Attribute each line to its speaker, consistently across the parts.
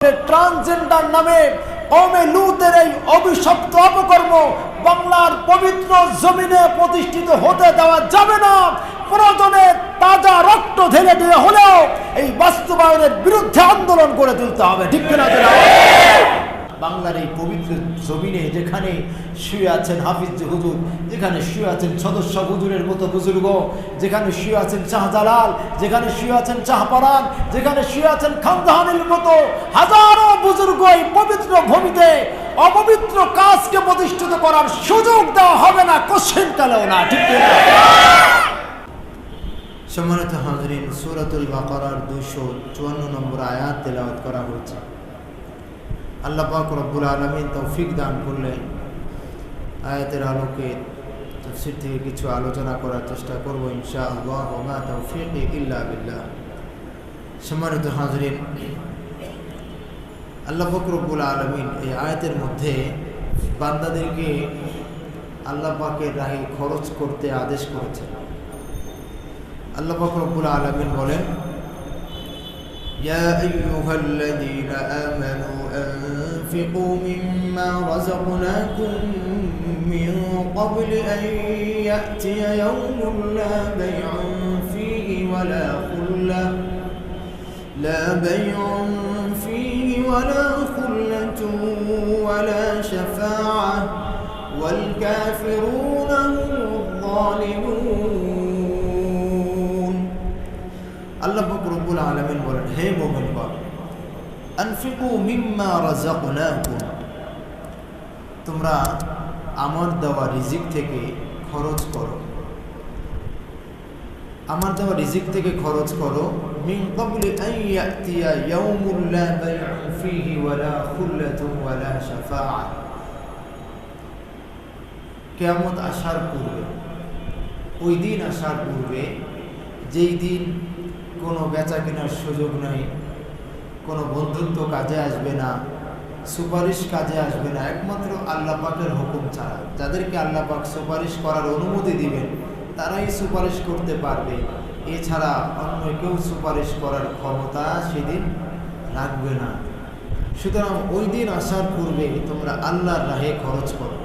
Speaker 1: Transgender নামে কওমে লূতের এই অভিশপ্ত অপকর্ম বাংলার পবিত্র জমিনে প্রতিষ্ঠিত হতে দেওয়া যাবে না। প্রয়োজনে তাজা রক্ত ঢেলে দিয়ে হলেও এই বাস্তবায়নের বিরুদ্ধে আন্দোলন করে তুলতে হবে, ঠিক কিনা? বাংলার এই পবিত্র জমিনে যেখানে শুয়ে আছেন হাফিজ হুজুর, যেখানে শুয়ে আছেন সদস্য হুজুরের মতো বুজুর্গ, যেখানে শুয়ে আছেন শাহজালাল, যেখানে শুয়ে আছেন শাহপরান, যেখানে শুয়ে আছেন খানজাহানের মতো হাজারো বুজুর্গ, এই পবিত্র ভূমিতে অপবিত্র কাজকে প্রতিষ্ঠিত করার সুযোগ দেওয়া হবে না, কোশ্চেন কালেও না, ঠিক কিনা?
Speaker 2: সম্মানিত হাজরিন, সূরাতুল বাকারার 254 নম্বর আয়াত তেলাওয়াত করা হয়েছে। আল্লাহ পাক রব্বুল আলামিন তৌফিক দান করলে আয়াতের আলোকে তাফসীর থেকে কিছু আলোচনা করার চেষ্টা করব ইনশাআল্লাহ। ওয়া মা তাওফীকি ইল্লা বিল্লাহ। সম্মানিত হাজরিন, আল্লাহ পাক রব্বুল আলামিন এই আয়াতের মধ্যে বান্দাদেরকে আল্লাহ পাকের রাহে খরচ করতে আদেশ করেছেন। আল্লাহ পাক রব্বুল আলামিন বলেন, يا أيها الذين آمنوا أنفقوا مما رزقناكم من قبل أن يأتي يوم لا بيع فيه ولا خلة ولا شفاعة والكافرون هم الظالمون। আল্লাহ পাক রব্বুল আলামিন বলেন, হে মুমিনগণ, আনফিকু মিম্মা রাযাকনাকুম, তোমরা আমার দেওয়া রিজিক থেকে খরচ করো, আমার দেওয়া রিজিক থেকে খরচ করো। মিন ক্বাবলি আন ইয়াতিয়া ইয়াউমুন লা বাইউন ফীহি ওয়ালা খুল্লাতুন ওয়ালা শাফাআহ, কিয়ামত আসার পূর্বে, ওই দিন আসার পূর্বে, যেই দিন কোনো বেচা কেনার সুযোগ নাই, কোনো বন্ধুত্ব কাজে আসবে না, সুপারিশ কাজে আসবে না, একমাত্র আল্লাহ পাকের হুকুম ছাড়া। যাদেরকে আল্লাহ পাক সুপারিশ করার অনুমতি দিবেন তারাই সুপারিশ করতে পারবে, এছাড়া অন্য কেউ সুপারিশ করার ক্ষমতা সেদিন রাখবে না। সুতরাং ওই দিন আসার পূর্বে তোমরা আল্লাহর রাহে খরচ করো।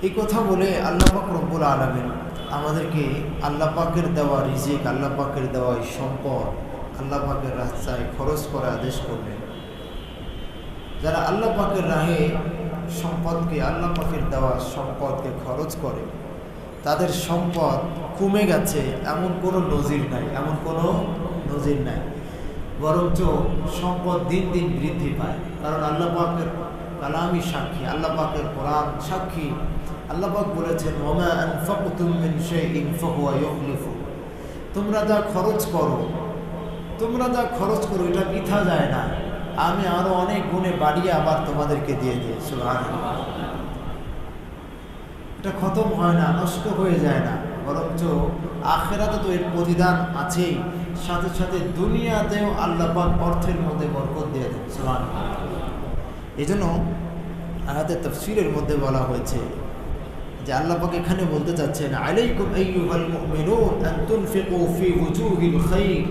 Speaker 2: এই কথা বলে আল্লাহ পাক রব্বুল আলামিন আমাদেরকে আল্লাহ পাকের দেওয়া রিজিক, আল্লাহ পাকের দেওয়া সম্পদ আল্লাহ পাকের রাস্তায় খরচ করার আদেশ করলেন। যারা আল্লাহ পাকের রাহে সম্পদকে, আল্লাহ পাকের দেওয়া সম্পদকে খরচ করে, তাদের সম্পদ কমে গেছে এমন কোনো নজির নাই, এমন কোনো নজির নাই, বরঞ্চ সম্পদ দিন দিন বৃদ্ধি পায়। কারণ আল্লাহ পাকের কালামই সাক্ষী, আল্লাহ পাকের কোরআন সাক্ষী। আল্লাহ পাক বলেছেন, ওমা আনফাকতুম মিন শাইইন ফাহুয়া ইউখলিফু, তোমরা যা খরচ করো এটা বৃথা যায় না, আমি আরো অনেক গুণে বাড়িয়ে আবার তোমাদেরকে দিয়ে দিই। সুবহানাল্লাহ, এটা খতম হয় না, নষ্ট হয়ে যায় না, বরঞ্চ আখিরাতে তো এর প্রতিদান আছেই, সাথে সাথে দুনিয়াতেও আল্লাহ পাক অর্থের মধ্যে বরকত দিয়ে দেন। সুবহানাল্লাহ। এজন্য আয়াতের তাফসীরের মধ্যে বলা হয়েছে যে আল্লাহ পাক এখানে বলতে চাচ্ছেন, আলাইকুম আইয়ুহাল মুমিনুন আন তুনফিকু ফি ওয়ুজুহিল খায়র,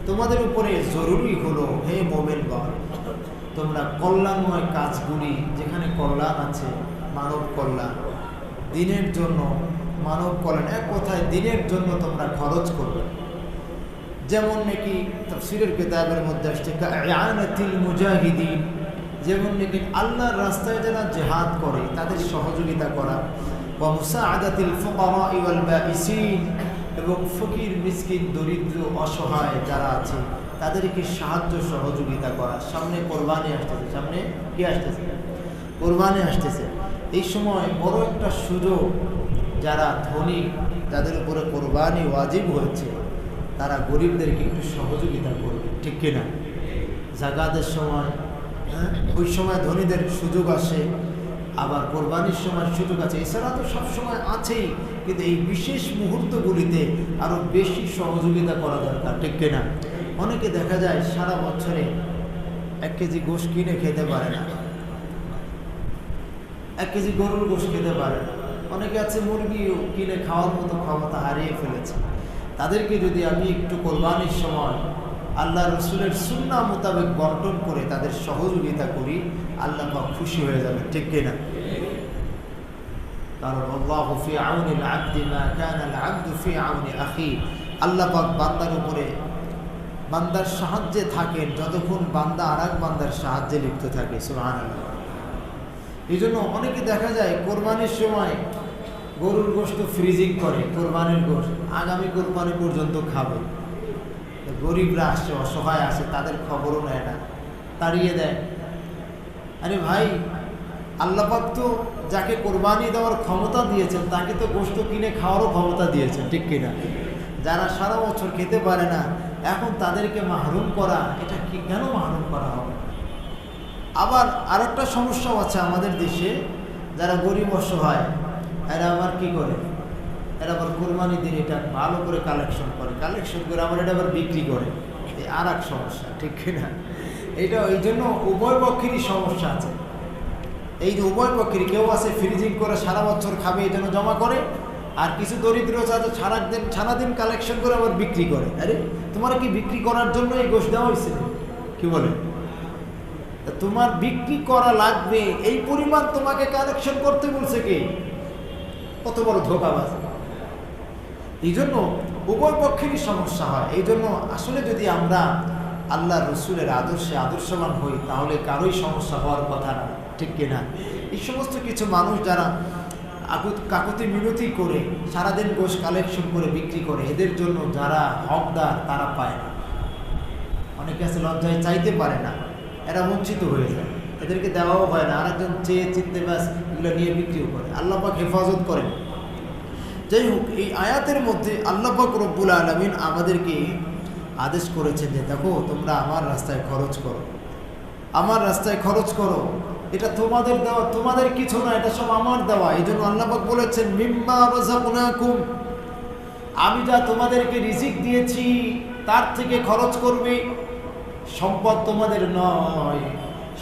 Speaker 2: তোমাদের উপরে জরুরি হলো হে মুমিনগণ, তোমরা কল্যাণময় কাজগুলি, যেখানে কল্যাণ আছে, মানব কল্যাণ, দিনের জন্য মানব কল্যাণ, এক কথায় দিনের জন্য তোমরা খরচ করবে। যেমন নাকি তাফসীরের কিতাবের মধ্যে আসছে কা'আনাতিল মুজাহিদিন, যেমন নাকি আল্লাহর রাস্তায় যারা জিহাদ করে তাদের সহযোগিতা করা, ওয়া মুসাআদাতিল ফুকারা ওয়াল বাঈসিন, এবং ফকির মিসকিন দরিদ্র অসহায় যারা আছে তাদেরকে সাহায্য সহযোগিতা করা। সামনে কোরবানি আসতেছে, সামনে কি আসতেছে? কোরবানি আসতেছে। এই সময় বড় একটা সুযোগ, যারা ধনী যাদের উপরে কোরবানি ওয়াজিব হয়েছে তারা গরিবদেরকে একটু সহযোগিতা করবে, ঠিক কিনা? জাকাতের সময়, ওই সময় ধনীদের সুযোগ আসে, আবার কোরবানির সময় সুযোগ আছে, এছাড়া তো সবসময় আছেই, কিন্তু এই বিশেষ মুহূর্তগুলিতে আরও বেশি সহযোগিতা করা দরকার, ঠিক কিনা? অনেকে দেখা যায় সারা বছরে 1 কেজি গোশ কিনে খেতে পারে না, 1 কেজি গরুর গোশ খেতে পারে না, অনেকে আছে মুরগিও কিনে খাওয়ার মতো ক্ষমতা হারিয়ে ফেলেছে। তাদেরকে যদি আমি একটু কোরবানির সময় আল্লাহ রসুলের সুন্নাহ মোতাবেক বন্টন করে তাদের সহযোগিতা করি, আল্লাহ পাক খুশি হয়ে যাবে, ঠিক কিনা? কারণ আল্লাহু ফি আউনিল আবদি মা কানাল আবদু ফি আউনি আখি, আল্লাহ পাক বান্দার উপরে বান্দার সাহায্যে থাকেন যতক্ষণ বান্দা আরেক বান্দার সাহায্যে লিপ্ত থাকে। সুবহানাল্লাহ। এই জন্য অনেকে দেখা যায় কোরবানির সময় গরুর গোশত ফ্রিজিং করে, কোরবানির গোশত আগামী কোরবানি পর্যন্ত খাবে। গরিবরা আসে, অসহায় আসে, তাদের খবরও নেয় না, তাড়িয়ে দেয়। আরে ভাই, আল্লাহ পাক তো যাকে কোরবানি দেওয়ার ক্ষমতা দিয়েছেন তাকে তো গোশত কিনে খাওয়ারও ক্ষমতা দিয়েছেন, ঠিক কিনা? যারা সারা বছর খেতে পারে না, এখন তাদেরকে মাহরুম করা, এটা কি কেন মাহরুম করা হবে? আবার আরেকটা সমস্যাও আছে আমাদের দেশে, যারা গরিব অসহায় এরা আবার কি করে, এরা আবার কোরবানি দিন এটা ভালো করে কালেকশন করে আবার এটা আবার বিক্রি করে। এই আর এক সমস্যা, ঠিক কিনা? এটা এই জন্য উভয় পক্ষেরই সমস্যা আছে। এই যে উভয় পক্ষেরই, কেউ আছে ফ্রিজিং করে সারা বছর খাবে এই জন্য জমা করে, আর কিছু দরিদ্র আছে সারাদিন কালেকশন করে আবার বিক্রি করে। আরে তোমার কি বিক্রি করার জন্য এই গোশত দেওয়া হয়েছে? কি বলে? তোমার বিক্রি করা লাগবে এই পরিমাণ তোমাকে কালেকশন করতে বলছে কে? কত বড় ধোঁকাবাজ! এই জন্য উভয় পক্ষেরই সমস্যা হয়। এই জন্য আসলে যদি আমরা আল্লাহ রসুলের আদর্শে আদর্শবান হই তাহলে কারোই সমস্যা হওয়ার কথা না, ঠিক কিনা? এই সমস্ত কিছু মানুষ যারা কাকুতি মিনতি করে সারাদিন গোশত কালেকশন করে বিক্রি করে, এদের জন্য যারা হকদার তারা পায় না। অনেকে আছে লজ্জায় চাইতে পারে না, এরা বঞ্চিত হয়ে যায়, এদেরকে দেওয়াও হয় না। আরেকজন চেয়ে চিনতে ব্যাস এগুলো নিয়ে বিক্রিও করে। আল্লাহ পাক হেফাজত করেন। যাই হোক, এই আয়াতের মধ্যে আল্লাহ পাক রব্বুল আলামিন আমাদেরকে আদেশ করেছেন যে দেখো, তোমরা আমার রাস্তায় খরচ করো, আমার রাস্তায় খরচ করো, এটা তোমাদের দেওয়া, তোমাদের কিছু না, এটা সব আমার দেওয়া। এই জন্য আল্লাহ পাক বলেছেন মিম্মা রাযাকনাকুম, আমি যা তোমাদেরকে রিজিক দিয়েছি তার থেকে খরচ করবে। সম্পদ তোমাদের নয়,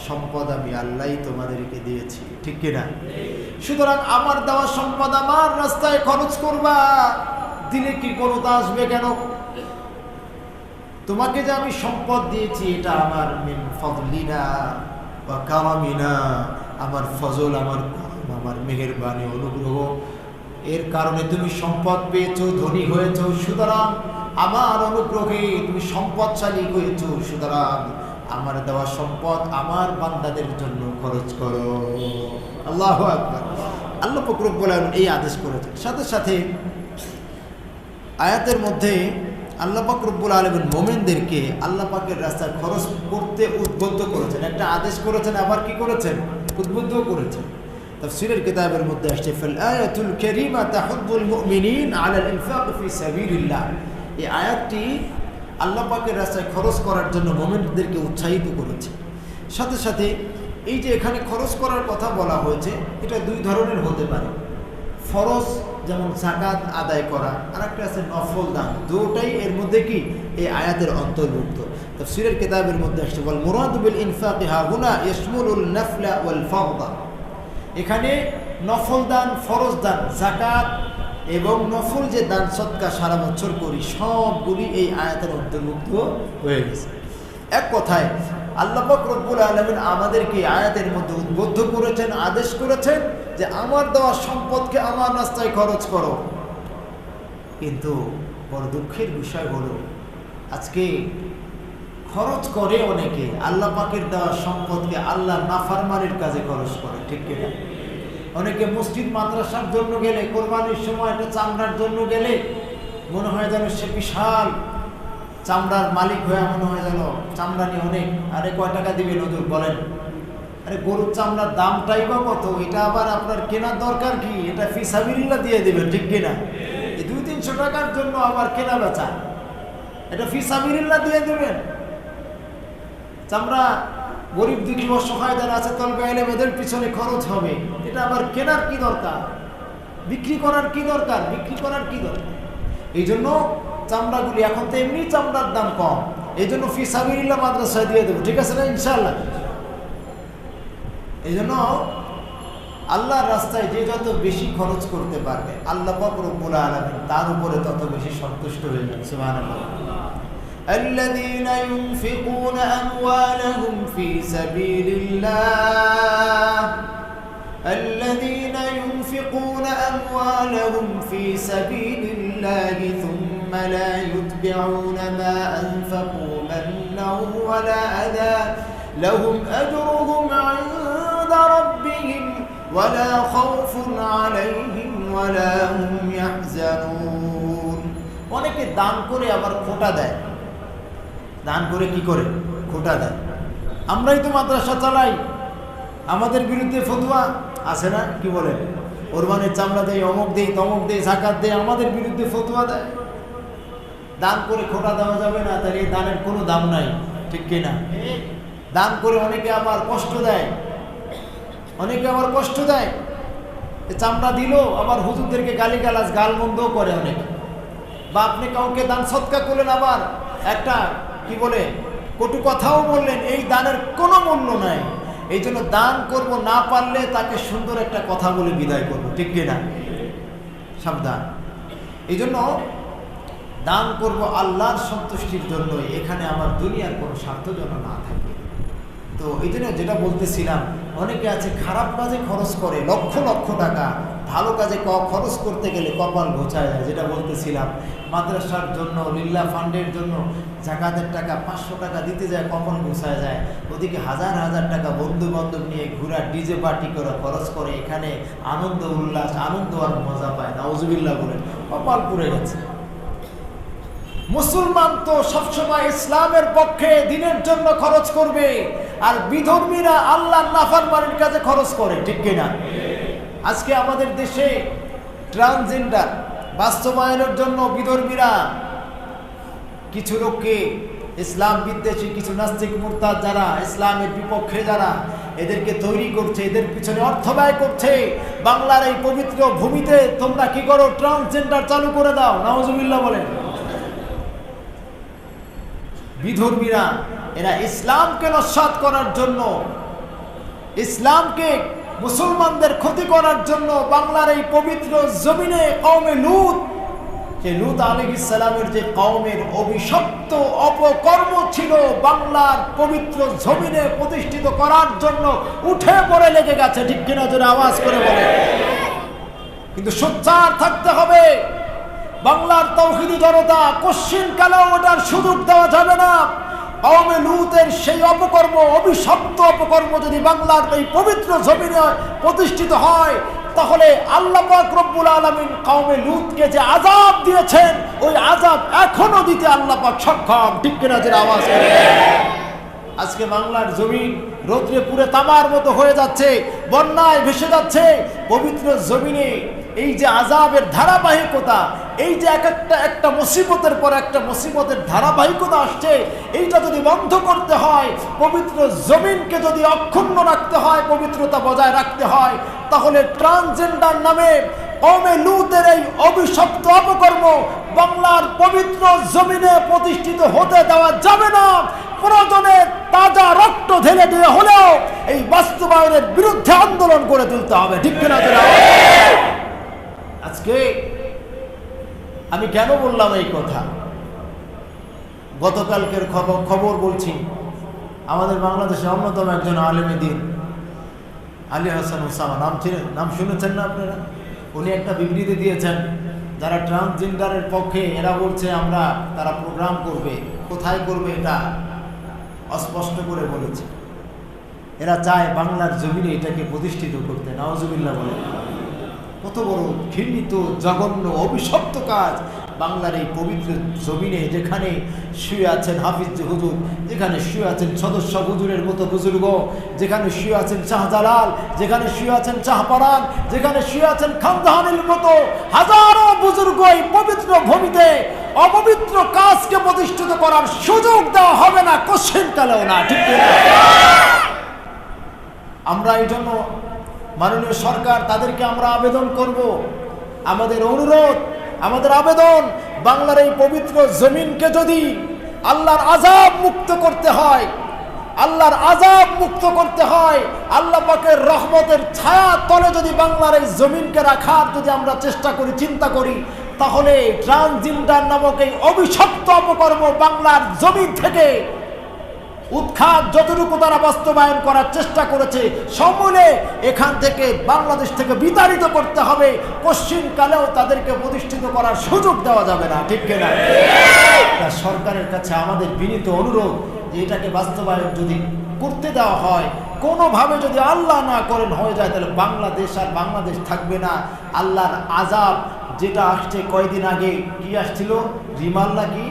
Speaker 2: সম্পদ আমি আল্লাহই তোমাদেরকে দিয়েছি, ঠিক কিনা? সুতরাং আমার দেওয়া সম্পদ আমার রাস্তায় খরচ করবা, দিলে কি কোনো তা আসবে কেন? তোমাকে যে আমি সম্পদ দিয়েছি এটা আমার মিন ফজলিনা ওয়া কারামিনা, আমার ফজল, আমার মেহেরবানি, অনুগ্রহ, এর কারণে তুমি সম্পদ পেয়েছো, ধনী হয়েছো। সুতরাং আমার অনুগ্রহে তুমি সম্পদশালী হয়েছো, সুতরাং আমার দেওয়া সম্পদ আমার বান্দাদের জন্য খরচ করো। আল্লাহু আকবার। আল্লাহ পাক রব্বুল আলামিন এই আদেশ করেছেন। সাথে সাথে আয়াতের মধ্যে আল্লাহ পাক রব্বুল আলামিন মুমিনদেরকে আল্লাহ পাকের রাস্তায় খরচ করতে উদ্বুদ্ধ করেছেন। একটা আদেশ করেছেন, আবার কি করেছেন? উদ্বুদ্ধ করেছেন। তাফসীরের কিতাবের মধ্যে আসছে ফাল আয়াতুল কারীমা তাহুদ্দুল মুমিনিন আলাল ইনফাক ফি সাবিলিল্লাহ। এই আয়াতটি আল্লাহ পাকের রাস্তায় খরচ করার জন্য মুমিনদেরকে উৎসাহিত করেছে। সাথে সাথে এই যে এখানে খরচ করার কথা বলা হয়েছে, এটা দুই ধরনের হতে পারে। ফরজ যেমন যাকাত আদায় করা, আর একটা আছে নফল দান। দুটোই এর মধ্যে কি এই আয়াতের অন্তর্ভুক্ত। তাফসীরের কিতাবের মধ্যে আসছে ওয়াল মুরাদু বিল ইনফাকি হাহুনা ইয়াশমুলুল নাফলা ওয়াল ফারদা। এখানে নফল দান, ফরজ দান, যাকাত এবং নফল যে দান সদকা সারা বছর করি, সবগুলি এই আয়াতের অন্তর্ভুক্ত হয়ে গেছে। এক কথায় আল্লাহ পাক রব্বুল আলামিন আমাদেরকে আয়াতের মধ্যে উদ্বুদ্ধ করেছেন, আদেশ করেছেন যে আমার দেওয়া সম্পদকে আমার রাস্তায় খরচ করো। কিন্তু বড় দুঃখের বিষয় হলো আজকে খরচ করে অনেকে আল্লাহ পাকের দেওয়া সম্পদকে আল্লাহ নাফরমানির কাজে খরচ করে, ঠিক কিনা? অনেকে মসজিদ মাদ্রাসার জন্য গেলে, কোরবানির সময় একটা চামড়ার জন্য গেলে মনে হয় যেন সে বিশাল চামড়ার মালিক হয়ে, মনে হয় যেন চামড়া নিয়ে অনেক। আরে কয় টাকা দিবেন হুজুর বলেন? আরে গরুর চামড়ার দামটাই বা কত, এটা আবার আপনার কেনার দরকার কি? এটা ফি সাবিলিল্লাহ দিয়ে দিবেন, ঠিক কিনা? এই 200-300 টাকার জন্য আবার কেনা বেচা, এটা ফি সাবিলিল্লাহ দিয়ে দিবেন। চামড়া গরিব দুঃখী অসহায় যারা আছে তলবে এলেম, এদের পিছনে খরচ হবে, এটা আবার কেনার কি দরকার? বিক্রি করার কি দরকার? বিক্রি করার কি দরকার? এই জন্য চামড়াগুলি এখন তো এমনি চামড়ার দাম কম, এই জন্য ফি সাবিলিল্লাহ মাদ্রাসায় দিয়ে দেবো, ঠিক আছে না? ইনশাআল্লাহ। এই জন্য আল্লাহর রাস্তায় যে যত বেশি খরচ করতে পারবে আল্লাহ পাক রব্বুল আলামিন তার উপরে তত বেশি সন্তুষ্ট হয়ে যাবে। সুবহানাল্লাহ। الذين ينفقون أموالهم في سبيل الله الذين ينفقون أموالهم في سبيل الله ثم لا يتبعون ما أنفقوا منا ولا أذى لهم أجرهم عند ربهم ولا خوف عليهم ولا هم يحزنون অনেকে দান করে আবার খোটা দেয় দান করে কি করে খোটা দেয় আমরাই তো মাদ্রাসা চালাই আমাদের বিরুদ্ধে ফতোয়া আছে না কি বলে কোরবানির চামড়া দেয় অমুক দেয় তমুক দেয় যাকাত দেয় আমাদের বিরুদ্ধে ফতোয়া দেয় দান করে খোটা দেওয়া যাবে না তাহলে এই দানের কোনো দাম নাই ঠিক কি না দান করে অনেকে আবার কষ্ট দেয় চামড়া দিল আবার হুজুরদেরকে গালিগালাজ গালমন্দও করে অনেকে বা আপনি কাউকে দান সৎকা করলেন আবার একটা কি বলে কটু কথাও বললেন এই দানের কোনো মূল্য নাই এই জন্য দান করব না পারলে তাকে সুন্দর একটা কথা বলে বিদায় করব ঠিক কিনা সাবধান এই জন্য দান করব আল্লাহর সন্তুষ্টির জন্য এখানে আমার দুনিয়ার কোনো স্বার্থ যেন না থাকে তো এই জন্য যেটা বলতেছিলাম অনেকে আছে খারাপ কাজে খরচ করে লক্ষ লক্ষ টাকা ভালো কাজে খরচ করতে গেলে কপাল ঘোচায় যায় যেটা বলতেছিলাম মাদ্রাসার জন্য লিল্লাহ ফান্ডের জন্য জাকাতের টাকা 500 টাকা দিতে যায় কপাল ঘোচায় যায় ওদিকে হাজার হাজার টাকা বন্ধু বান্ধব নিয়ে ঘোরা ডিজে পার্টি করে খরচ করে এখানে আনন্দ উল্লাস আনন্দ আর মজা পায় নাউজুবিল্লাহ বলে কপাল পুড়ে গেছে মুসলমান তো সবসময় ইসলামের পক্ষে দিনের জন্য খরচ করবে আর বিধর্মীরা আল্লাহর নাফরমানির কাজে খরচ করে ঠিক কিনা আজকে আমাদের দেশে ট্রান্সজেন্ডার বাস্তবায়নের জন্য বিধর্মীরা কিছু লোককে ইসলাম বিদ্বেষী কিছু নাস্তিক মুরতাদ যারা ইসলামের বিপক্ষে যারা এদেরকে তৈরি করছে এদের পিছনে অর্থ ব্যয় করছে বাংলার এই পবিত্র ভূমিতে তোমরা কি করো ট্রান্সজেন্ডার চালু করে দাও নাউজুবিল্লাহ বলেন বিধর্মীরা এরা ইসলামকে নস্যাৎ করার জন্য ইসলামকে মুসলমানদের ক্ষতি করার জন্য বাংলার এই পবিত্র জমিনে কওমে লূত লূত আলাইহিস সালামের যে কওমের অভিশপ্ত অপকর্ম ছিল বাংলার পবিত্র জমিনে প্রতিষ্ঠিত করার জন্য উঠে পড়ে লেগে গেছে ঠিক কিনা জোরে আওয়াজ করে বলে কিন্তু সোচ্চার থাকতে হবে বাংলার তাওহীদি জনতা কোশ্চিন কালেও ওটার সুযোগ দেওয়া যাবে না কওমে লূতের সেই অপকর্ম অভিশপ্ত অপকর্ম যদি বাংলার এই পবিত্র জমিনে প্রতিষ্ঠিত হয় তাহলে আল্লাহ পাক রব্বুল আলামিন কওমে লূতকে যে আযাব দিয়েছেন ওই আযাব এখনো দিতে আল্লাহ পাক সক্ষম ঠিক কিনা যে আওয়াজ করে আজকে বাংলার জমিন রৌদ্রে পুড়ে তামার মতো হয়ে যাচ্ছে বন্যায় ভেসে যাচ্ছে পবিত্র জমিনে এই যে আযাবের ধারাবাহিকতা এই যে একটা মুসিবতের পর একটা মুসিবতের ধারাবাহিকতা আসছে এইটা যদি বন্ধ করতে হয় পবিত্র জমিনকে যদি অক্ষুণ্ণ রাখতে হয় পবিত্রতা বজায় রাখতে হয় তাহলে ট্রান্সজেন্ডার নামে কওমে লূতের এই অভিশপ্ত অপকর্ম বাংলার পবিত্র জমিনে প্রতিষ্ঠিত হতে দেওয়া যাবে না প্রয়োজনে তাজা রক্ত ঢেলে দিয়ে হলেও এই বাস্তবায়নের বিরুদ্ধে আন্দোলন করে তুলতে হবে ঠিক কিনা আজকে আমি কেন বললাম এই কথা গতকালকের খবর বলছি আমাদের বাংলাদেশের অন্যতম একজন আলেমে দ্বীন আলী হাসান ওসামা নাম শুনেছেন না আপনারা উনি একটা বিবৃতি দিয়েছেন যারা ট্রান্সজেন্ডারের পক্ষে এরা বলছে তারা প্রোগ্রাম করবে কোথায় করবে এটা অস্পষ্ট করে বলেছে এরা চায় বাংলার জমিনে এটাকে প্রতিষ্ঠিত করতে নাউজুবিল্লাহ বলে কত বড় ঘৃণিত জঘন্য অভিশপ্ত কাজ বাংলার এই পবিত্র জমিনে যেখানে শুয়ে আছেন হাফিজ হুজুর যেখানে শুয়ে আছেন সদস্য হুজুরের মতো বুজুর্গ যেখানে শুয়ে আছেন শাহজালাল যেখানে শুয়ে আছেন শাহপরান যেখানে শুয়ে আছেন খানজাহানের মতো হাজারো বুজুর্গ এই পবিত্র ভূমিতে অপবিত্র কাজকে প্রতিষ্ঠিত করার সুযোগ দেওয়া হবে না কোশ্চেন কালেও না ঠিক না আমরা এই জন্য মাননীয় সরকার তাদেরকে আমরা আবেদন করব আমাদের অনুরোধ আমাদের আবেদন বাংলার এই পবিত্র জমিনকে যদি আল্লাহর আযাব মুক্ত করতে হয় আল্লাহ পাকের রহমতের ছায়া তলে যদি বাংলার এই জমিনকে রাখার যদি আমরা চেষ্টা করি চিন্তা করি
Speaker 1: তাহলে ট্রান্সজেন্ডার নামক এই অভিশপ্ত অপকর্ম বাংলার জমিন থেকে উৎখাত যতটুকু তারা বাস্তবায়ন করার চেষ্টা করেছে সমূলে এখান থেকে বাংলাদেশ থেকে বিতাড়িত করতে হবে। পশ্চিমকালেও তাদেরকে প্রতিষ্ঠিত করার সুযোগ দেওয়া যাবে না, ঠিক কিনা? সরকারের কাছে আমাদের বিনীত অনুরোধ যে এটাকে বাস্তবায়ন যদি করতে দেওয়া হয়, কোনোভাবে যদি আল্লাহ না করেন হয়ে যায়, তাহলে বাংলাদেশ আর বাংলাদেশ থাকবে না। আল্লাহর আযাব যেটা আসছে কয়দিন আগে, কি আসছিল, রিমাল নাকি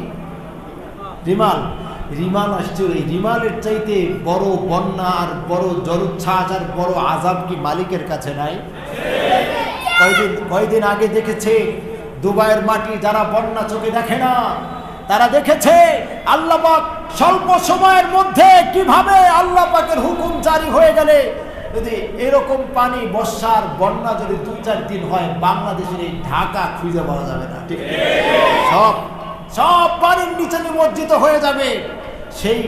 Speaker 1: রিমাল আসছিল। এই রিমালের চাইতে বড় বন্যা আর বড় জলোচ্ছ্বাস আর বড় আযাব কি মালিকের কাছে নাই? কয়দিন আগে দেখেছে দুবাইয়ের মাটি, যারা বন্যা চোখে দেখে না তারা দেখেছে আল্লাহ পাক স্বল্প সময়ের মধ্যে কিভাবে আল্লাহ পাকের হুকুম জারি হয়ে গেলে যদি এরকম পানি বর্ষার বন্যা যদি 2-4 দিন হয়, বাংলাদেশের এই ঢাকা খুঁজে পাওয়া যাবে না, ঠিক সব পানির নিচে নিমজ্জিত হয়ে যাবে। সেই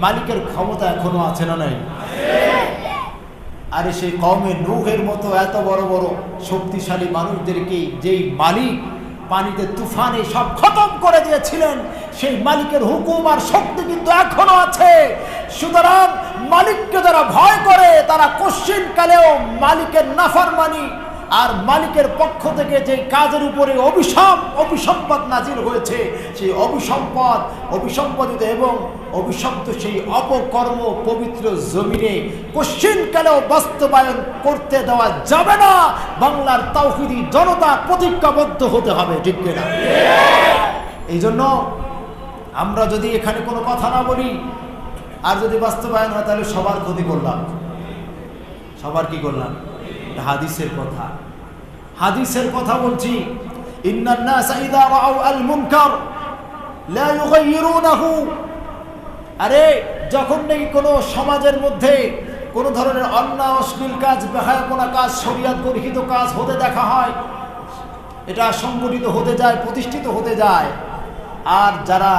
Speaker 1: মালিকের ক্ষমতা এখনো আছে না নাই? আরে সেই কওমে নূহের মতো এত বড় বড় শক্তিশালী মানুষদেরকে যেই মালিক পানিতে তুফানে সব খতম করে দিয়েছিলেন, সেই মালিকের হুকুম আর শক্তি কিন্তু এখনো আছে। সুতরাং মালিককে যারা ভয় করে তারা কোশ্চিনকালেও মালিকের নাফরমানি আর মালিকের পক্ষ থেকে যে কাজের উপরে অভিসম্পদ নাজির হয়েছে, সেই অভিসম্পদিত এবং অভিশপ্ত সেই অপকর্ম পবিত্র জমিনে কোশ্চিনকালেও বাস্তবায়ন করতে দেওয়া যাবে না। বাংলার তাওহীদি জনতা প্রতিজ্ঞাবদ্ধ হতে হবে, ঠিক কিনা? এই জন্য আমরা যদি এখানে কোনো কথা না বলি আর যদি বাস্তবায়ন হয়, তাহলে সবার ক্ষতি করলাম। সবার কি করলাম? হাদিসের কথা বলছি। ইন্নান নাস ইযা রাআউ আল মুনকার লা ইউগাইয়িরুনাহু। আরে যখন নাকি কোনো সমাজের মধ্যে কোনো ধরনের অন্যায়, অশ্লীল কাজ, বেহায়াপনা কাজ, শরীয়ত বহির্ভূত কাজ হতে দেখা হয়, এটা সংগঠিত হতে যায়, প্রতিষ্ঠিত হতে যায়, আর যারা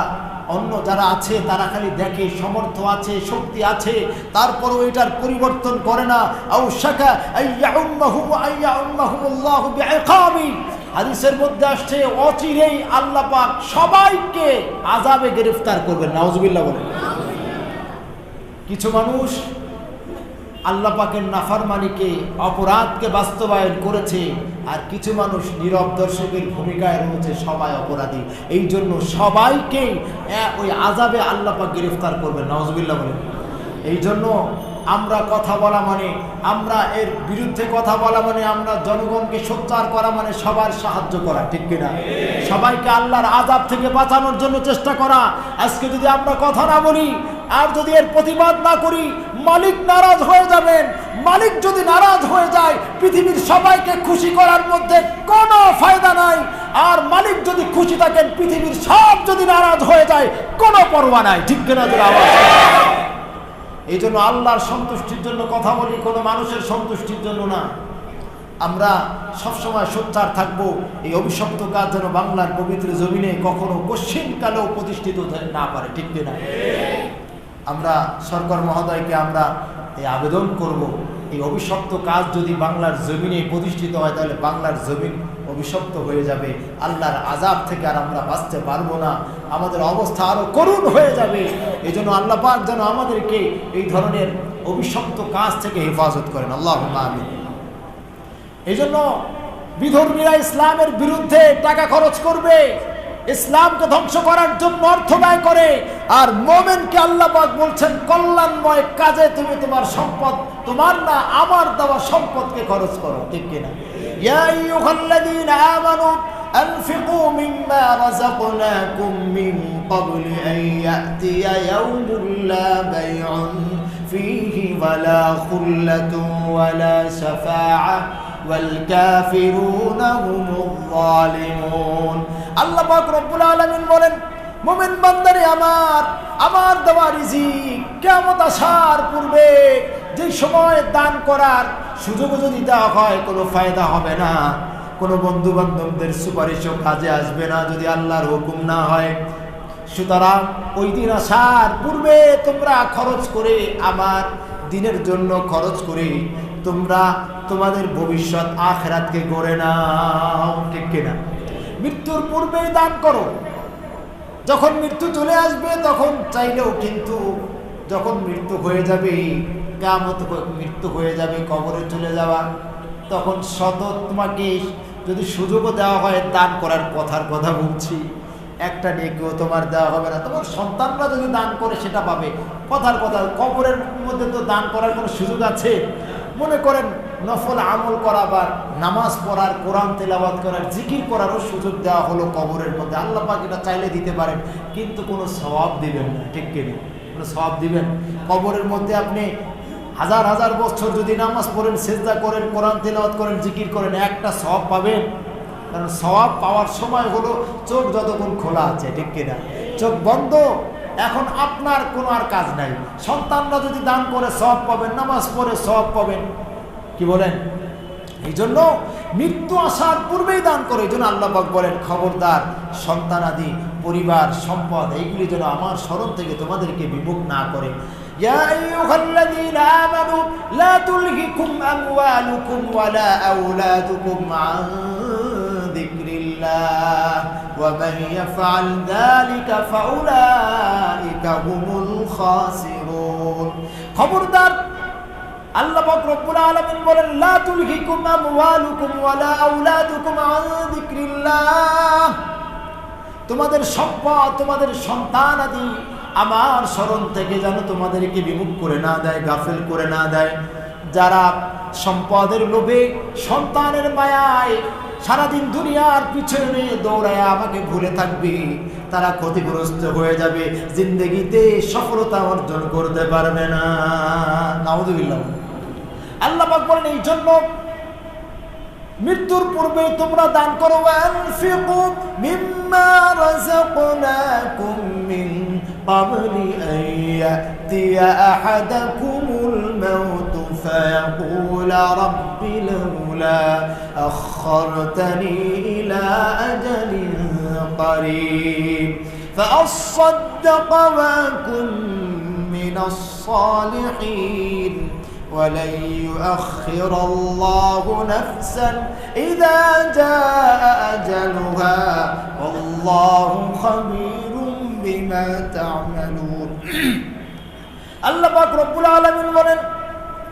Speaker 1: আছে তারা খালি দেখে, সমর্থ আছে, শক্তি আছে, তারপরও এটার পরিবর্তন করে না। আও শাকা আইয়াউম্মাহুমুল্লাহু বিইকাবি। হাদিসের মধ্যে আসছে অচিরেই আল্লাহ পাক সবাইকে আযাবে গ্রেফতার করবেন। নাউজুবিল্লাহ বলেন। কিছু মানুষ আল্লাহ পাকের নাফরমানিকে, অপরাধকে বাস্তবায়ন করেছে, আর কিছু মানুষ নীরব দর্শকের ভূমিকায় রয়েছে, সবাই অপরাধী। এই জন্য সবাইকে ওই আযাবে আল্লাহ পাক গ্রেফতার করবেন। নাউজুবিল্লাহ বলেন। এই জন্য আমরা কথা বলা মানে, আমরা এর বিরুদ্ধে কথা বলা মানে, আমরা জনগণকে সোচ্চার করা মানে সবার সাহায্য করা, ঠিক কিনা? সবাইকে আল্লাহর আযাব থেকে বাঁচানোর জন্য চেষ্টা করা। আজকে যদি আমরা কথা না বলি আর যদি এর প্রতিবাদ না করি, মালিক নারাজ হয়ে যাবেন। মালিক যদি নারাজ হয়ে যায়, পৃথিবীর সবাইকে খুশি করার মধ্যে কোনো ফায়দা নাই। আর মালিক যদি খুশি থাকেন, পৃথিবীর সব যদি নারাজ হয়ে যায়, কোনো পরোয়া নাই, ঠিক কিনা? এই জন্য আল্লাহর সন্তুষ্টির জন্য কথা বলি, কোনো মানুষের সন্তুষ্টির জন্য না। আমরা সবসময় সোচ্চার থাকবো এই অভিশপ্ত কাজ যেন বাংলার পবিত্র জমিনে কখনো কোশ্চিনকালেও প্রতিষ্ঠিত না পারে, ঠিক কিনা? আমরা সরকার মহোদয়কে আমরা এই আবেদন করব, এই অভিশপ্ত কাজ যদি বাংলার জমিনে প্রতিষ্ঠিত হয়, তাহলে বাংলার জমিন অভিশপ্ত হয়ে যাবে। আল্লাহর আযাব থেকে আর আমরা বাঁচতে পারবো না, আমাদের অবস্থা আরো করুণ হয়ে যাবে। এই জন্য আল্লাহ পাক যেন আমাদেরকে এই ধরনের অভিশপ্ত কাজ থেকে হেফাজত করেন। আল্লাহুম্মা আমিন। এই জন্য বিধর্মীরা ইসলামের বিরুদ্ধে টাকা খরচ করবে, ইসলামকে ধ্বংস করার জন্য অর্থ ব্যয় করে, আর মুমিনকে আল্লাহ পাক বলছেন কল্যাণময় কাজে তুমি তোমার সম্পদ, তোমার না আমার দেওয়া সম্পদকে খরচ করো, ঠিক কিনা? ইয়া আইয়ুহাল্লাযীনা আমানু আনফিকু মিম্মা রাযাকনাকুম মিন ক্বাবলি আন ইয়াতিয়া ইয়াওমুন লা বাইউন ফীহি ওয়ালা খুল্লাতুন ওয়ালা শাফাআহ ওয়াল কাফিরুনা হুমুয যালিমুন। আল্লাহ পাক রব্বুল আলামিন বলেন, মুমিন বান্দারে আমার দেওয়া রিজিক কিয়ামত আসার পূর্বে যে সময় দান করার সুযোগ যদি দেওয়া হয়, কোনো ফায়দা হবে না, কোনো বন্ধু বান্ধবদের সুপারিশও কাজে আসবে না যদি আল্লাহর হুকুম না হয়। সুতরাং ওই দিন আসার পূর্বে তোমরা খরচ করে, আমার দিনের জন্য খরচ করে তোমরা তোমাদের ভবিষ্যৎ আখিরাতকে গড়ে নাও, ঠিক কিনা? মৃত্যুর পূর্বেই দান করো। যখন মৃত্যু চলে আসবে তখন চাইলেও কিন্তু যখন মৃত্যু হয়ে যাবে, কিয়ামত মৃত্যু হয়ে যাবে, কবরে চলে যাওয়া, তখন তোমাকে যদি সুযোগও দেওয়া হয় দান করার কথা বলছি, একটা নেকিও তোমার দেওয়া হবে না। তোমার সন্তানরা যদি দান করে সেটা পাবে, কথা কবরের মধ্যে তো দান করার কোনো সুযোগ আছে? মনে করেন নফল আমল করা বা নামাজ পড়ার, কোরআন তেলাওয়াত করার, জিকির করারও সুযোগ দেওয়া হলো কবরের মধ্যে। আল্লাহ পাক এটা চাইলে দিতে পারেন, কিন্তু কোনো সওয়াব দিবেন না, ঠিক কিনা? কোনো সওয়াব দিবেন? কবরের মধ্যে আপনি হাজার হাজার বছর যদি নামাজ পড়েন, সেজদা করেন, কোরআন তেলাওয়াত করেন, জিকির করেন, একটা সওয়াব পাবেন? কারণ সওয়াব পাওয়ার সময় হলো চোখ যতক্ষণ খোলা আছে, ঠিক কিনা? চোখ বন্ধ, এখন আপনার কোনো আর কাজ নাই। সন্তানরা যদি দান করে সওয়াব পাবেন, নামাজ পড়ে সওয়াব পাবেন, কি বলেন? এই জন্য মৃত্যু আসার পূর্বেই দান করে। এই জন্য আল্লাহ পাক বলেন, খবরদার সন্তানাদি, পরিবার, সম্পদ এইগুলি যেন আমার স্মরণ থেকে তোমাদেরকে বিমুখ না করে। ইয়া আইয়ুহাল্লাযীনা আমানু লা তুলহিকুম আমওয়ালুকুম ওয়ালা আওলাদুকুম আন যিকরিল্লাহ ওয়া মান ইয়াফআল যালিকা ফাউলাইকা হুমুল খাসিরুন। খবরদার, আল্লাহ পাক রব্বুল আলামিন বলেন, লা তুলহিকুম আমওয়ালুকুম ওয়ালা আওলাদুকুম আন যিকরিল্লাহ, তোমাদের সম্পদ, তোমাদের সন্তান আদি আমার স্মরণ থেকে যেন তোমাদেরকে বিমুখ করে না দেয়, গাফেল করে না দেয়। যারা সম্পদের লোভে, সন্তানের মায়ায় সারাদিন দুনিয়ার পিছনে দৌড়ায় আমাকে ভুলে থাকবে, তারা ক্ষতিগ্রস্ত হয়ে যাবে, জিন্দেগিতে সফলতা অর্জন করতে পারবে না। নাউযুবিল্লাহ। আল্লাহ পাক বলেন, এই জন্য মৃত্যুর পূর্বে তোমরা দান করো। আনফিকু মিম্মা রাযাকনাকুম মিন ক্বাবলি আন ইয়াতিয়া আহাদাকুমুল মাউত ফায়াকুলা রাব্বি লাউলা আখখারতানি ইলা আজালিন قريب فأصدق وأكن من الصالحين ولن يؤخر الله نفسا إذا جاء أجلها والله خبير بما تعملون. الله পাক রব্বুল আলামিন বলেন,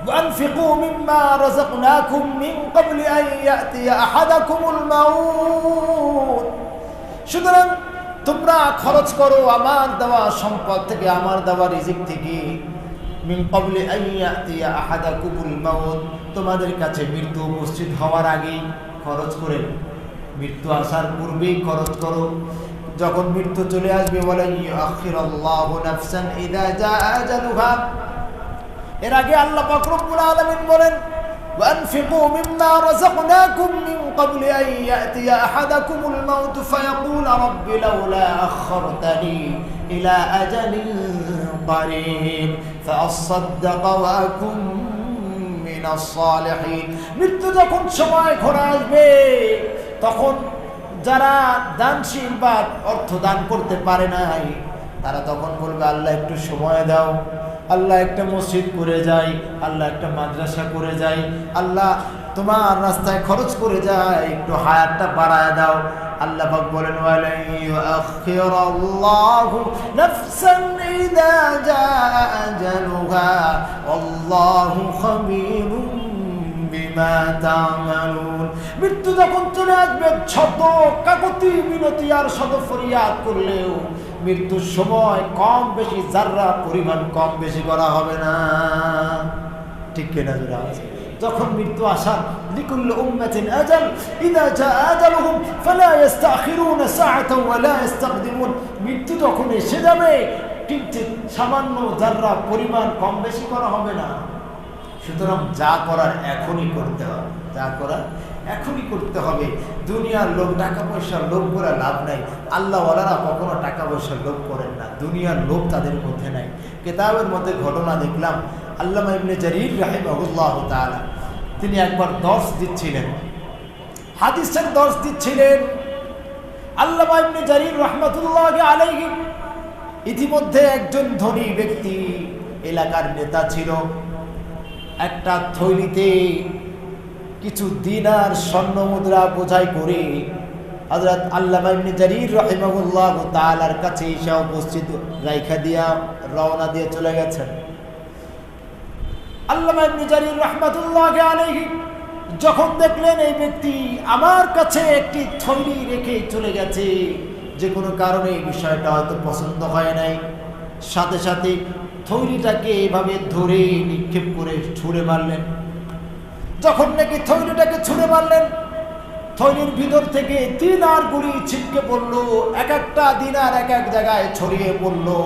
Speaker 1: وأنفقوا مما رزقناكم من قبل أن يأتي أحدكم الموت. সুতরাং তোমরা খরচ করো আমার দেওয়া সম্পদ থেকে, আমার দেওয়া রিজিক থেকে। মিন ক্বাবলি আন ইয়াতিয়া আহাদাকুমুল মাউত, তোমাদের কাছে মৃত্যু উপস্থিত হওয়ার আগেই খরচ করে, মৃত্যু আসার পূর্বেই খরচ করো। যখন মৃত্যু চলে আসবে, ওয়ালা ইউআখিরুল্লাহু নাফসান ইযা জাআ আজালুহা, এর আগে আল্লাহ পাক রব্বুল আলামিন বলেন, وأنفقوا مما رزقناكم من قبل أن يأتي أحدكم الموت فيقول رب لولا أخرتني إلى أجل قريب فأصدق وأكن من الصالحين. মৃত্যু যখন সময় ঘরে আসবে, তখন যারা দানশীল বা অর্থ দান করতে পারে নাই, তারা তখন বলবে, আল্লাহ একটু সময় দাও, আল্লাহ একটা মসজিদ করে যাই, আল্লাহ একটা মাদ্রাসা করে যাই, আল্লাহ তোমার রাস্তায় খরচ করে যাই, একটু হায়াতটা বাড়ায় দাও। আল্লাহ পাক বলেন, ওয়ালা ইউআখিরুল্লাহু নাফসান ইযা জাআ আজালুহা আল্লাহু খাবীরুম বিমা তা'মালুন। মৃত্যু যখন চলে আসবে, শত কাকুতি মিনতি আর শত ফরিয়াদ করলেও মৃত্যুর সময় কম বেশি যাররা পরিমাণ কম বেশি করা হবে না, ঠিক কিনা? যখন মৃত্যু আসার, লিকুল্লি উম্মাতিন আজাল ইযা জাআ আজালুহুম ফালা ইস্তাখিরুনা সাআতান ওয়া লা ইস্তাকদিমুন। মৃত্যু যখন এসে যাবে, কিঞ্চিত সামান্য যাররা পরিমাণ কম বেশি করা হবে না। সুতরাং যা করার এখনই করতে হবে, যা করার এখনই করতে হবে। দুনিয়ার লোভ, টাকা পয়সার লোভ করে লাভ নাই। আল্লাহওয়ালারা কখনো টাকা পয়সার লোভ করেন না, দুনিয়ার লোভ তাদের মধ্যে নাই। কিতাবের মধ্যে ঘটনা দেখলাম, আল্লামা ইবনে জারীর রাহিমাহুল্লাহু তাআলা তিনি একবার দর্স দিচ্ছিলেন, হাদিসের দর্স দিচ্ছিলেন। আল্লামা ইবনে জারীর রাহমাতুল্লাহি আলাইহি ইতিমধ্যে একজন ধনী ব্যক্তি, এলাকার নেতা ছিল, একটা থৈলিতে কিছু দিনার স্বর্ণ মুদ্রা বোঝাই করে
Speaker 2: হযরত আল্লামা ইবনে জারীর রাহিমাহুল্লাহু তাআলার কাছে এসে উপস্থিত রাইখা দিয়া রওনা দিয়ে চলে গেছেন। আল্লামা ইবনে জারীর রাহমাতুল্লাহি আলাইহি যখন দেখলেন এই ব্যক্তি আমার কাছে একটি থলি রেখে চলে গেছে, যে কোনো কারণে এই বিষয়টা হয়তো পছন্দ হয় নাই, সাথে সাথে থলিটাকে এভাবে ধরে নিক্ষেপ করে ছুঁড়ে মারলেন। যখন নাকি থলিটাকে ছুঁড়ে মারলেন, থলির ভিতর থেকে দিনারগুলি ছিটকে পড়লো, এক একটা দিনার এক এক জায়গায় ছড়িয়ে পড়লো।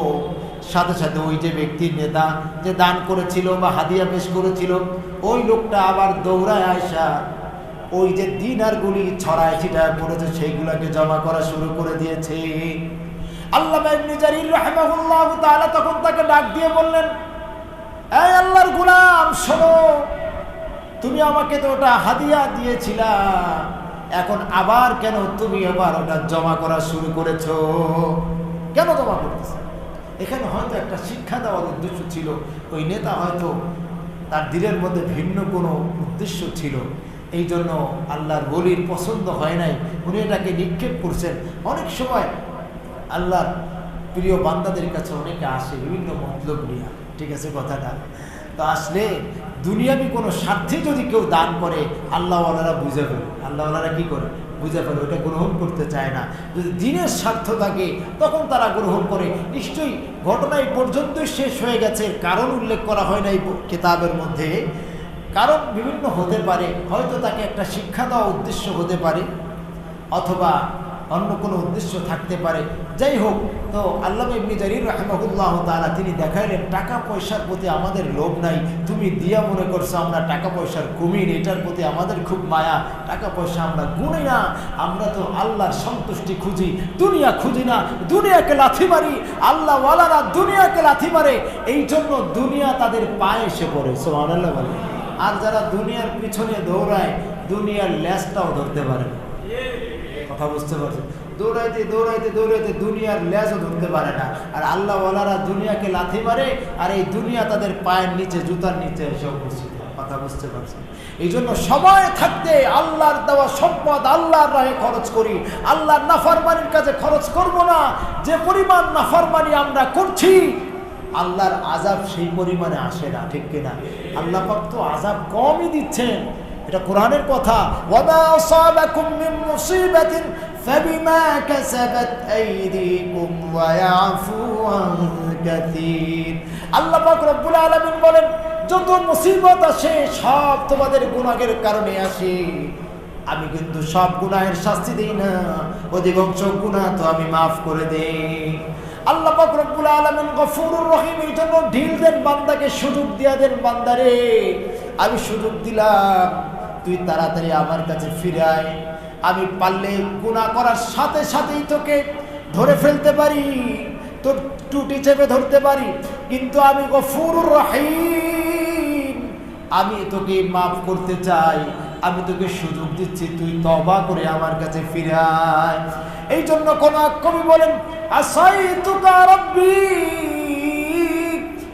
Speaker 2: সাথে সাথে ওই যে ব্যক্তির নেতা যে দান করেছিল বা হাদিয়া পেশ করেছিল, ওই লোকটা আবার দৌড়ায় আসা ওই যে দিনারগুলি ছড়ায় ছিটায় পড়েছে সেইগুলাকে জমা করা শুরু করে দিয়েছে। আল্লামা ইবনে জারীর রাহিমাহুল্লাহু তাআলা তখন তাকে ডাক দিয়ে বললেন, এই আল্লাহর গোলাম শোনো, তুমি আমাকে তো ওটা হাদিয়া দিয়েছিলা, এখন আবার কেন তুমি আবার ওটা জমা করা শুরু করেছো? কেন জমা করতেছ? এখানে হয়তো একটা শিক্ষা দেওয়ার উদ্দেশ্য ছিল। ওই নেতা হয়তো তার দিলের মধ্যে ভিন্ন কোনো উদ্দেশ্য ছিল, এই জন্য আল্লাহর ওলির পছন্দ হয় নাই, উনি এটাকে নিক্ষেপ করছেন। অনেক সময় আল্লাহর প্রিয় বান্দাদের কাছে অনেকে আসে বিভিন্ন মতলব নিয়ে, ঠিক আছে কথাটা, তো আসলে দুনিয়াবি কোনো স্বার্থে যদি কেউ দান করে আল্লাহওয়ালারা বুঝে ফেলে, আল্লাহওয়ালারা কি করে বুঝে ফেলে, ওটা গ্রহণ করতে চায় না। যদি দিনের স্বার্থ থাকে তখন তারা গ্রহণ করে। নিশ্চয়ই ঘটনা এই পর্যন্তই শেষ হয়ে গেছে, কারণ উল্লেখ করা হয় না এই কিতাবের মধ্যে। কারণ বিভিন্ন হতে পারে, হয়তো তাকে একটা শিক্ষা দেওয়া উদ্দেশ্য হতে পারে, অথবা অন্য কোনো উদ্দেশ্য থাকতে পারে। যাই হোক, তো আল্লামা ইবনে জারীর রাহিমাহুল্লাহু তাআলা তিনি দেখাইলেন টাকা পয়সার প্রতি আমাদের লোভ নাই, তুমি দিয়া মনে করছো আমরা টাকা পয়সার কুমির, এটার প্রতি আমাদের খুব মায়া, টাকা পয়সা আমরা গুনি না, আমরা তো আল্লাহর সন্তুষ্টি খুঁজি, দুনিয়া খুঁজি না, দুনিয়াকে লাথি মারি, আল্লাহওয়ালারা দুনিয়াকে লাথি মারে, এই জন্য দুনিয়া তাদের পায়ে এসে পড়ে। সুবহানাল্লাহ বলে। আর যারা দুনিয়ার পিছনে দৌড়ায় দুনিয়ার লেজটাও ধরতে পারে না। কথা বুঝতে পারছেন? দৌড়াইতে দৌড়াইতে দৌড়াইতে দুনিয়ার লেজও ধরতে পারে না। আর আল্লাহওয়ালারা দুনিয়াকে লাথি মারে, আর এই দুনিয়া তাদের পায়ের নিচে, জুতার নিচে এসে উপস্থিত। কথা বুঝতে পারছেন? এই জন্য সময় থাকতে আল্লাহর দেওয়া সম্পদ আল্লাহর রাহে খরচ করি, আল্লাহর নাফরমানির কাছে খরচ করব না। যে পরিমাণ নাফরমানি আমরা করছি আল্লাহর আযাব সেই পরিমাণে আসে না, ঠিক কিনা? আল্লাহ পাক তো আযাব কমই দিচ্ছেন, এটা কোরআনের কথা। ওয়ামা আসাবাকুম মিন মুসিবাতিন ফাবিমা কাসাবাত আইদিকুম ওয়া ইয়াফু আন কাসীর। আল্লাহ পাক রব্বুল আলামিন বলেন, যত মুসিবত আসে সব তোমাদের গুনাহের কারণে আসে, আমি কিন্তু সব গুনাহের শাস্তি দেই না, অধিকাংশ গুনাহ তো আমি মাফ করে দেই। আল্লাহ পাক রব্বুল আলামিন গফুরুর রহিম, এই জন্য ঢিল দেন বান্দাকে, সুযোগ দিয়া দেন, বান্দারে আমি সুযোগ দিলাম, তুই তাড়াতাড়ি আমার কাছে ফিরে আয়। আমি পারলে গুনাহ করার সাথে সাথেই তোকে ধরে ফেলতে পারি, তোর টুটি চেপে ধরতে পারি, কিন্তু আমি গফুরুর রহিম, আমি তোকে মাফ করতে চাই, আমি তোকে সুযোগ দিচ্ছি, তুই তওবা করে আমার কাছে ফিরে আয়। এই জন্য কোন কবি বলেন, আসাইতুকা রাব্বি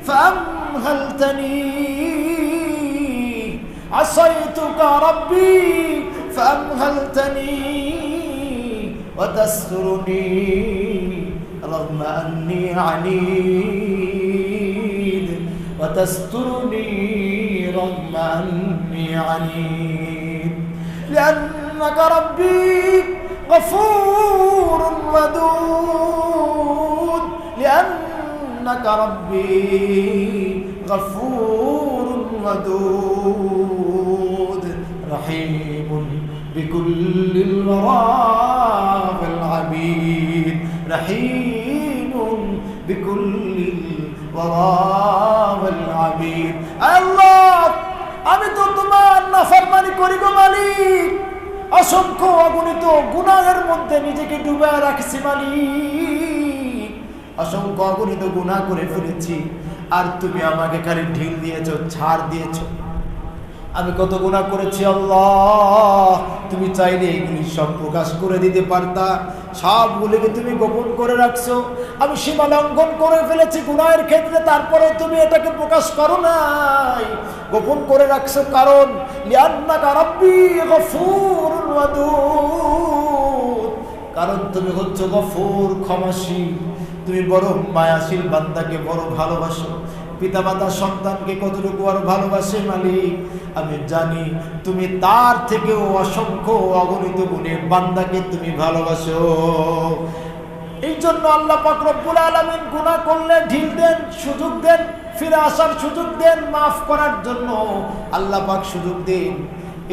Speaker 2: ফামহালতানি, আসাইতুকা রাব্বি ফামহালতানি ওয়া তাসতুরনি রাগমা আন্নি আনীদ ওয়া তাসতুরনি রাগমা আন্নি আনীদ লিআন্নাকা রাব্বি غفور ودود لأنك ربي غفور ودود رحيم بكل الورى والعبيد رحيم بكل الورى والعبيد الله আমি তো তোমার নাফরমানি করি গো মালিক, অসংখ্য অগণিত গুনাহের মধ্যে নিজেকে ডুবে রাখছি মালিক, অসংখ্য অগণিত গুনাহ করে ফেলেছি, আর তুমি আমাকে খালি ঢিল দিয়েছো, ছাড় দিয়েছো। আমি কত গুনাহ করেছি আল্লাহ, তুমি চাইলে এগুলি সব প্রকাশ করে দিতে পারতা, সবগুলিকে তুমি গোপন করে রাখছো। আমি সীমা লঙ্ঘন করে ফেলেছি গুনাহের ক্ষেত্রে, তারপরে তুমি এটাকে প্রকাশ করো নাই, গোপন করে রাখছো। কারণ লিআন্নাকা রাব্বি গফুরুর ওয়াদুদ, কারণ তুমি হচ্ছে গফুর, ক্ষমাশীল। তুমি বড় মায়াশীল, বান্দাকে বড় ভালোবাসো। পিতামাতা সন্তানকে কতটুকু আর ভালোবাসে মালিক আমি জানি। তুমি তার থেকেও অসংখ্য অগণিত গুণে বান্দাকে তুমি ভালোবাসো। এই জন্য আল্লাহ পাক রব্বুল আলামিন গুনাহ করলে ঢিল দেন, সুযোগ দেন, ফিরে আসার সুযোগ দেন, মাফ করার জন্য আল্লাহ পাক সুযোগ দেন।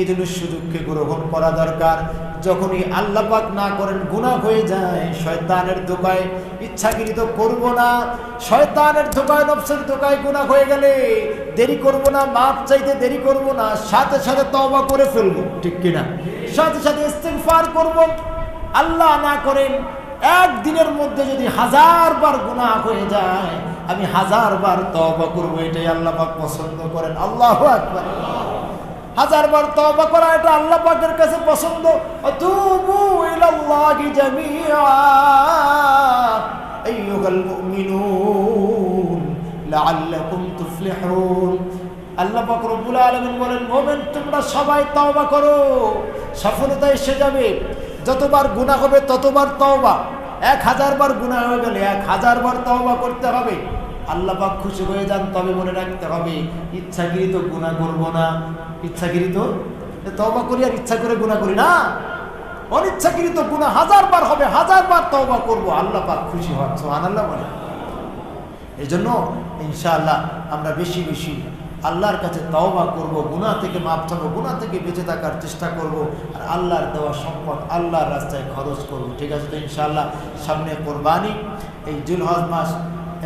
Speaker 2: এই জন্য সুযোগকে গ্রহণ করা দরকার। যখনই আল্লাহ পাক না করেন গুনাহ হয়ে যায়, শয়তানের ধোকায় ইচ্ছাকৃত করব না, শয়তানের ধোকায় নফসের ধোকায় গুনাহ হয়ে গেলে দেরি করব না, মাফ চাইতে দেরি করব না, সাথে সাথে তওবা করে ফেলবো, ঠিক কিনা? সাথে সাথে ইস্তিগফার করব। আল্লাহ না করেন একদিনের মধ্যে যদি 1000 বার গুনাহ হয়ে যায়, আমি 1000 বার তওবা করব, এটাই আল্লাহ পাক পছন্দ করেন। আল্লাহু আকবার। 1000 বার তওবা করা এটা আল্লাহ পাকের কাছে পছন্দ। আতুবু ইলাল্লাহি জামিআ আইয়ুহাল মুমিনুন লাআল্লাকুম তুফলিহুন। আল্লাহ পাক রব্বুল আলামিন বলেন, মুমিন তোমরা সবাই তওবা করো, সফলতা এসে যাবে। যতবার গুনাহ হবে ততবার তওবা। 1000 বার গুনাহ হয়ে গেলে 1000 বার তওবা করতে হবে। আল্লাহ পাক খুশি হয়ে যান। তবে মনে রাখতে হবে ইচ্ছাকৃত গুনাহ করব না। ইচ্ছাকৃত তওবা করি আর ইচ্ছা করে গুনাহ করি না, অনিচ্ছাকৃত গুনাহ 1000 বার হবে, 1000 বার তওবা করব, আল্লাহ পাক খুশি হন। সুবহানাল্লাহ বলেন। এই জন্য ইনশাআল্লাহ আমরা বেশি বেশি আল্লাহর কাছে তওবা করব, গুনাহ থেকে মাপ চাবো, গুনাহ থেকে বেঁচে থাকার চেষ্টা করব, আর আল্লাহর দেওয়া সম্পদ আল্লাহর রাস্তায় খরচ করব। ঠিক আছে তো? ইনশাআল্লাহ সামনে কোরবানি, এই জিলহজ মাস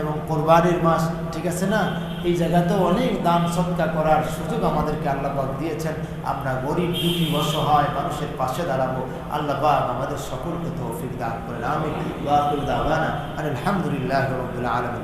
Speaker 2: এবং কোরবানির মাস, ঠিক আছে না? এই জায়গাতেও অনেক দান সদকা করার সুযোগ আমাদেরকে আল্লাহ পাক দিয়েছেন। আমরা গরিব দুঃখী অসহায় মানুষের পাশে দাঁড়াবো। আল্লাহ পাক আমাদের সকলকে তৌফিক দান করেন। আমিন। ওয়া আখিরু দাওয়ানা আলহামদুলিল্লাহি রাব্বিল আলামিন।